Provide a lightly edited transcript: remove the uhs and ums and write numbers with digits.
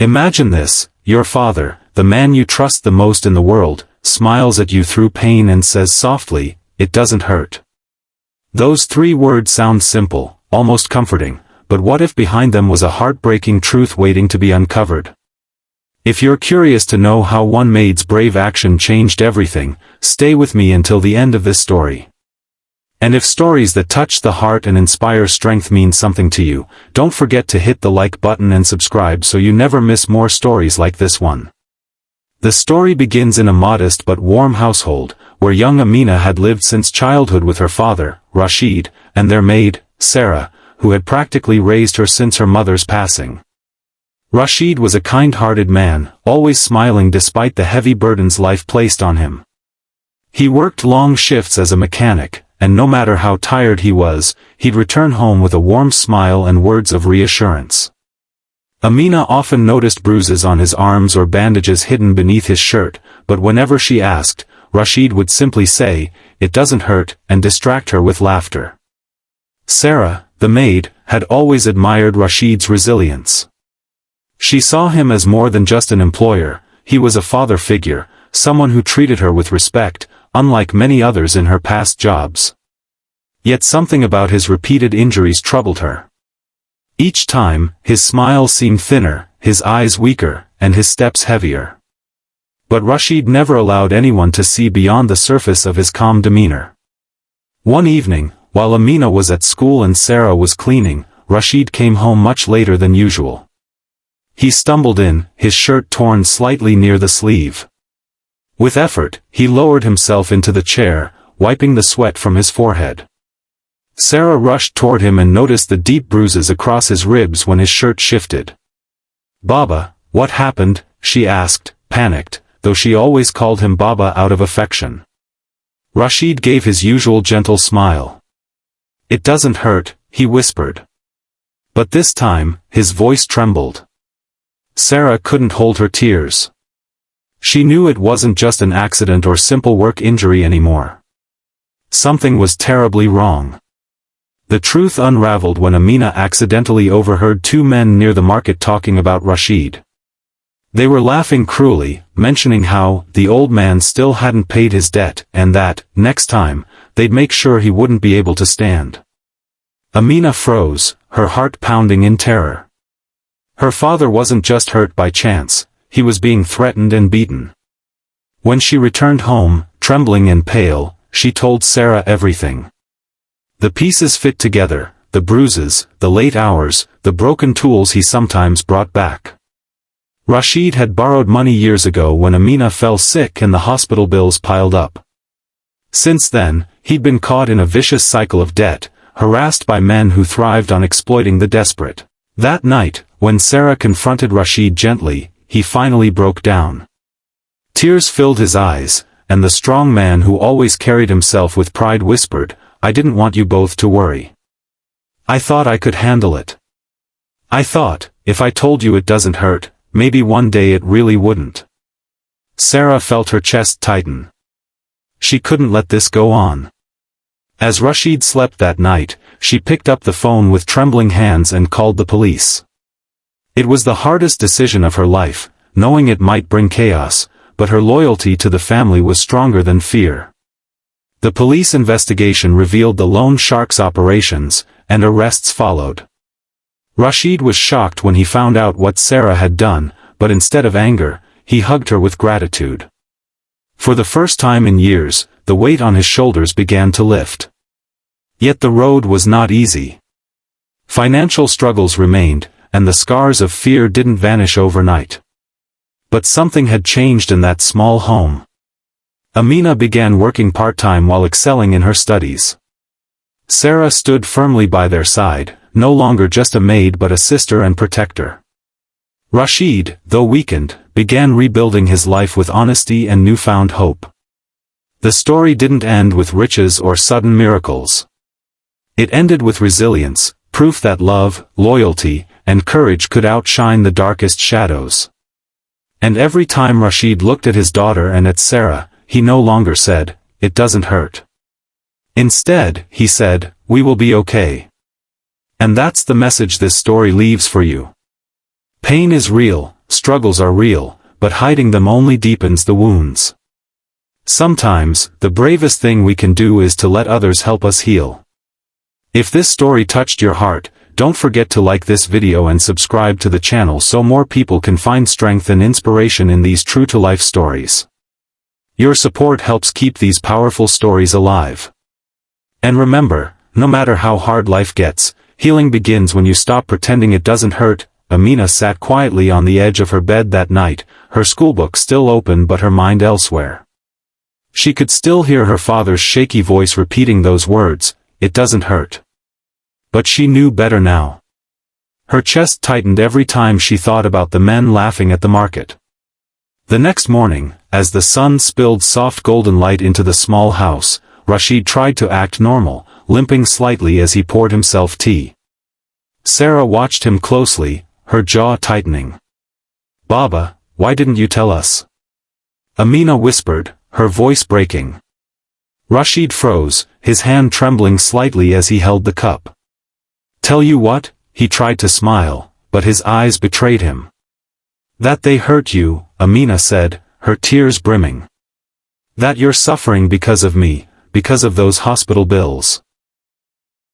Imagine this: your father, the man you trust the most in the world, smiles at you through pain and says softly, "It doesn't hurt." Those 3 words sound simple, almost comforting, but what if behind them was a heartbreaking truth waiting to be uncovered? If you're curious to know how one maid's brave action changed everything, stay with me until the end of this story. And if stories that touch the heart and inspire strength mean something to you, don't forget to hit the like button and subscribe so you never miss more stories like this one. The story begins in a modest but warm household, where young Amina had lived since childhood with her father, Rashid, and their maid, Sarah, who had practically raised her since her mother's passing. Rashid was a kind-hearted man, always smiling despite the heavy burdens life placed on him. He worked long shifts as a mechanic, and no matter how tired he was, he'd return home with a warm smile and words of reassurance. Amina often noticed bruises on his arms or bandages hidden beneath his shirt, but whenever she asked, Rashid would simply say, "It doesn't hurt," and distract her with laughter. Sarah, the maid, had always admired Rashid's resilience. She saw him as more than just an employer; he was a father figure, someone who treated her with respect, unlike many others in her past jobs. Yet something about his repeated injuries troubled her. Each time, his smile seemed thinner, his eyes weaker, and his steps heavier. But Rashid never allowed anyone to see beyond the surface of his calm demeanor. One evening, while Amina was at school and Sarah was cleaning, Rashid came home much later than usual. He stumbled in, his shirt torn slightly near the sleeve. With effort, he lowered himself into the chair, wiping the sweat from his forehead. Sarah rushed toward him and noticed the deep bruises across his ribs when his shirt shifted. "Baba, what happened?" she asked, panicked, though she always called him Baba out of affection. Rashid gave his usual gentle smile. "It doesn't hurt," he whispered. But this time, his voice trembled. Sarah couldn't hold her tears. She knew it wasn't just an accident or simple work injury anymore. Something was terribly wrong. The truth unraveled when Amina accidentally overheard 2 men near the market talking about Rashid. They were laughing cruelly, mentioning how the old man still hadn't paid his debt, and that, next time, they'd make sure he wouldn't be able to stand. Amina froze, her heart pounding in terror. Her father wasn't just hurt by chance, he was being threatened and beaten. When she returned home, trembling and pale, she told Sarah everything. The pieces fit together: the bruises, the late hours, the broken tools he sometimes brought back. Rashid had borrowed money years ago when Amina fell sick and the hospital bills piled up. Since then, he'd been caught in a vicious cycle of debt, harassed by men who thrived on exploiting the desperate. That night, when Sarah confronted Rashid gently, he finally broke down. Tears filled his eyes, and the strong man who always carried himself with pride whispered, "I didn't want you both to worry. I thought I could handle it. I thought, if I told you it doesn't hurt, maybe one day it really wouldn't." Sarah felt her chest tighten. She couldn't let this go on. As Rashid slept that night, she picked up the phone with trembling hands and called the police. It was the hardest decision of her life, knowing it might bring chaos, but her loyalty to the family was stronger than fear. The police investigation revealed the loan shark's operations, and arrests followed. Rashid was shocked when he found out what Sarah had done, but instead of anger, he hugged her with gratitude. For the first time in years, the weight on his shoulders began to lift. Yet the road was not easy. Financial struggles remained, and the scars of fear didn't vanish overnight. But something had changed in that small home. Amina began working part-time while excelling in her studies. Sarah stood firmly by their side, no longer just a maid but a sister and protector. Rashid, though weakened, began rebuilding his life with honesty and newfound hope. The story didn't end with riches or sudden miracles. It ended with resilience, proof that love, loyalty, and courage could outshine the darkest shadows. And every time Rashid looked at his daughter and at Sarah, he no longer said, "It doesn't hurt." Instead, he said, "We will be okay." And that's the message this story leaves for you. Pain is real, struggles are real, but hiding them only deepens the wounds. Sometimes, the bravest thing we can do is to let others help us heal. If this story touched your heart, don't forget to like this video and subscribe to the channel so more people can find strength and inspiration in these true-to-life stories. Your support helps keep these powerful stories alive. And remember, no matter how hard life gets, healing begins when you stop pretending it doesn't hurt. Amina sat quietly on the edge of her bed that night, her schoolbook still open but her mind elsewhere. She could still hear her father's shaky voice repeating those words, "It doesn't hurt." But she knew better now. Her chest tightened every time she thought about the men laughing at the market. The next morning, as the sun spilled soft golden light into the small house, Rashid tried to act normal, limping slightly as he poured himself tea. Sarah watched him closely, her jaw tightening. "Baba, why didn't you tell us?" Amina whispered, her voice breaking. Rashid froze, his hand trembling slightly as he held the cup. "Tell you what?" He tried to smile, but his eyes betrayed him. "That they hurt you," Amina said, her tears brimming. "That you're suffering because of me, because of those hospital bills."